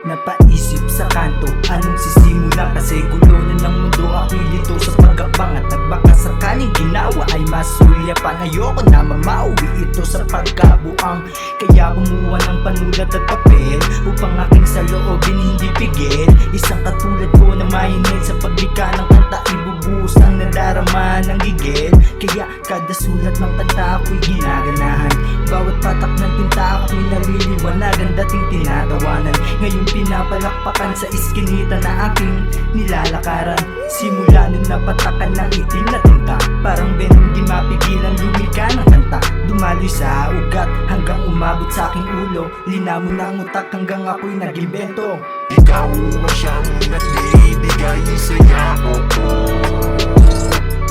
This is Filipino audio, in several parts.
napaisip sa kanto, anong sisimula? Kasi gulo na ng mundo, ako'y lito sa pag-abang. At nagbaka sakaling ginawa ay masulyapan. Ayoko na mamauwi ito sa pagkabuang. Kaya kumuha ng panulat at papel upang aking saloobin hindi pigil. Isang katulad ko na mainit sa paglika ng kanta, ibubuhos ang nadarama ng gigil. Kaya kada sulat ng kanta ako'y ginaganahan. Bawat patak ng tinta ako'y naliliwanagan. Dating tinatawanan, ngayon pinapalakpakan sa iskinita na aking nilalakaran. Simula nung napatakan ng itim na tinta, parang Venom di mapigilan lumika ng kanta. Dumaloy sa ugat hanggang umabot sa aking ulo. Linamon ng utak hanggang ako'y nag-imbento. Ikaw ang siyang nagbibigay saya ko.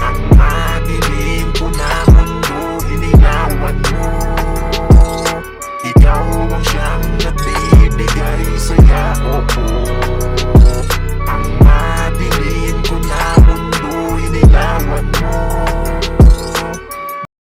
Ang madilim